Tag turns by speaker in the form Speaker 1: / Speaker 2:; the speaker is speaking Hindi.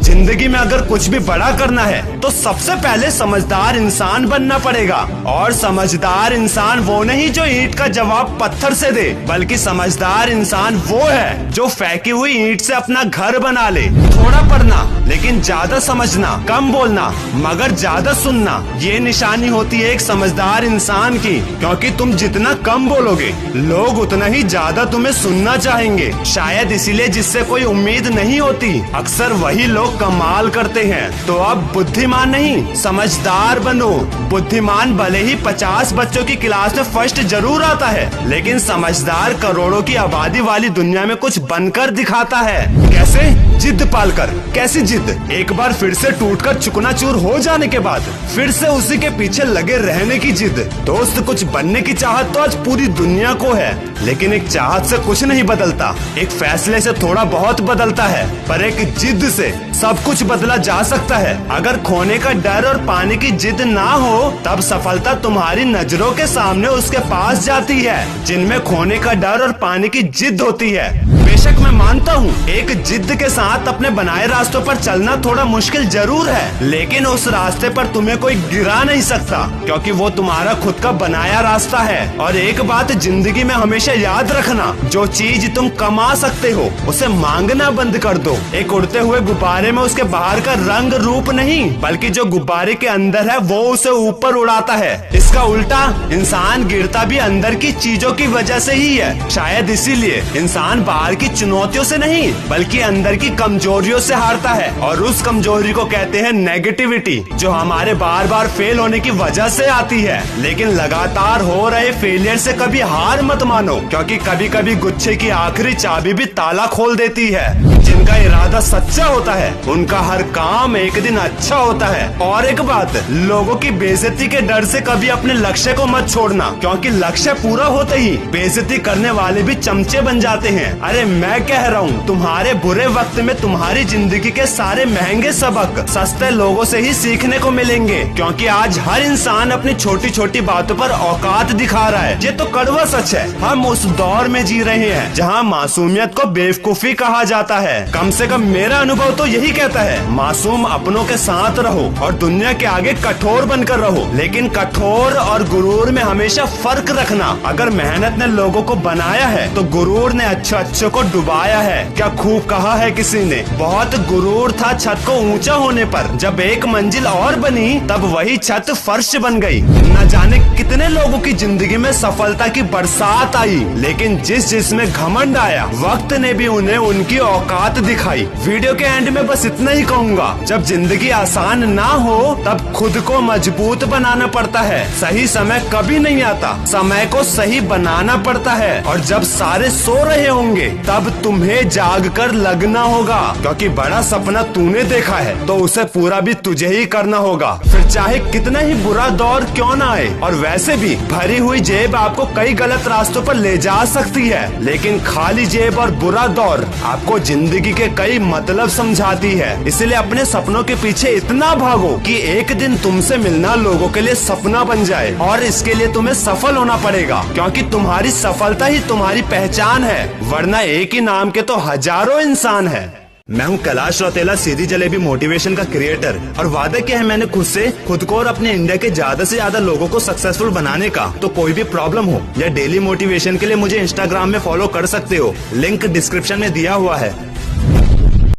Speaker 1: जिंदगी में अगर कुछ भी बड़ा करना है तो सबसे पहले समझदार इंसान बनना पड़ेगा। और समझदार इंसान वो नहीं जो ईंट का जवाब पत्थर से दे, बल्कि समझदार इंसान वो है जो फेंकी हुई ईंट से अपना घर बना ले। थोड़ा पढ़ना लेकिन ज्यादा समझना, कम बोलना मगर ज्यादा सुनना, ये निशानी होती है एक समझदार इंसान की। क्योंकि तुम जितना कम बोलोगे लोग उतना ही ज्यादा तुम्हें सुनना चाहेंगे। शायद इसीलिए जिससे कोई उम्मीद नहीं होती अक्सर वही लोग कमाल करते हैं। तो अब बुद्धिमान नहीं समझदार बनो। बुद्धिमान भले ही 50 बच्चों की क्लास में फर्स्ट जरूर आता है, लेकिन समझदार करोड़ों की आबादी वाली दुनिया में कुछ बनकर दिखाता है। कैसे? जिद पालकर। कैसी जिद? एक बार फिर से टूटकर चुकनाचूर हो जाने के बाद फिर से उसी के पीछे लगे रहने की जिद। दोस्त, कुछ बनने की चाहत तो आज पूरी दुनिया को है, लेकिन एक चाहत से कुछ नहीं बदलता। एक फैसले से थोड़ा बहुत बदलता है, पर एक जिद से सब कुछ बदला जा सकता है। अगर खोने का डर और पाने की जिद ना हो तब सफलता तुम्हारी नजरों के सामने उसके पास जाती है। जिनमें खोने का डर और पाने की जिद होती है। बेशक मैं मानता हूँ एक जिद के साथ अपने बनाए रास्तों पर चलना थोड़ा मुश्किल जरूर है, लेकिन उस रास्ते पर तुम्हें कोई गिरा नहीं सकता, क्योंकि वो तुम्हारा खुद का बनाया रास्ता है। और एक बात जिंदगी में हमेशा याद रखना, जो चीज तुम कमा सकते हो उसे मांगना बंद कर दो। एक उड़ते हुए गुब्बारे में उसके बाहर का रंग रूप नहीं, बल्कि जो गुब्बारे के अंदर है वो उसे ऊपर उड़ाता है। इसका उल्टा इंसान गिरता भी अंदर की चीजों की वजह से ही है। शायद इसीलिए इंसान बाहर की चुनौतियों से नहीं बल्कि अंदर की कमजोरियों से हारता है, और उस कमजोरी को कहते हैं नेगेटिविटी, जो हमारे बार बार फेल होने की वजह से आती है। लेकिन लगातार हो रहे फेलियर से कभी हार मत मानो, क्योंकि कभी कभी गुच्छे की आखिरी चाबी भी ताला खोल देती है। जिनका इरादा सच्चा होता है उनका हर काम एक दिन अच्छा होता है। और एक बात, लोगों की बेइज्जती के डर से कभी अपने लक्ष्य को मत छोड़ना, क्योंकि लक्ष्य पूरा होते ही बेइज्जती करने वाले भी चमचे बन जाते हैं। अरे मैं कह रहा हूँ तुम्हारे बुरे वक्त में तुम्हारी जिंदगी के सारे महंगे सबक सस्ते लोगों से ही सीखने को मिलेंगे, क्योंकि आज हर इंसान अपनी छोटी छोटी बातों पर औकात दिखा रहा है। ये तो कड़वा सच है। हम उस दौर में जी रहे हैं जहाँ मासूमियत को बेवकूफी कहा जाता है। कम से कम मेरा अनुभव तो यही कहता है, मासूम अपनों के साथ रहो और दुनिया के आगे कठोर बनकर रहो, लेकिन कठोर और गुरूर में हमेशा फर्क रखना। अगर मेहनत ने लोगों को बनाया है तो गुरूर ने अच्छे को डुबाया है। क्या खूब कहा है किसी ने, बहुत गुरूर था छत को ऊंचा होने पर, जब एक मंजिल और बनी तब वही छत फर्श बन गई। न जाने कितने लोगों की जिंदगी में सफलता की बरसात आई, लेकिन जिसमें घमंड आया वक्त ने भी उन्हें उनकी औकात दिखाई। वीडियो के एंड में बस इतना ही कहूँगा, जब जिंदगी आसान ना हो तब खुद को मजबूत बनाना पड़ता है। सही समय कभी नहीं आता, समय को सही बनाना पड़ता है। और जब सारे सो रहे होंगे तब तुम्हें जाग कर लगना होगा, क्योंकि बड़ा सपना तूने देखा है तो उसे पूरा भी तुझे ही करना होगा, फिर चाहे कितना ही बुरा दौर क्यों ना आए। और वैसे भी भरी हुई जेब आपको कई गलत रास्तों पर ले जा सकती है, लेकिन खाली जेब और बुरा दौर आपको जिंदगी के कई मतलब समझाती है। इसलिए अपने सपनों के पीछे इतना भागो कि एक दिन तुमसे मिलना लोगों के लिए सपना बन जाए। और इसके लिए तुम्हें सफल होना पड़ेगा, क्योंकि तुम्हारी सफलता ही तुम्हारी पहचान है, वरना एक ही नाम के तो हजारों इंसान है। मैं हूँ कैलाश रौतेला, सीधी जलेबी मोटिवेशन का क्रिएटर, और वादा किया है मैंने खुद को और अपने इंडिया के ज्यादा से ज्यादा लोगों को सक्सेसफुल बनाने का। तो कोई भी प्रॉब्लम हो या डेली मोटिवेशन के लिए मुझे इंस्टाग्राम में फॉलो कर सकते हो, लिंक डिस्क्रिप्शन में दिया हुआ है।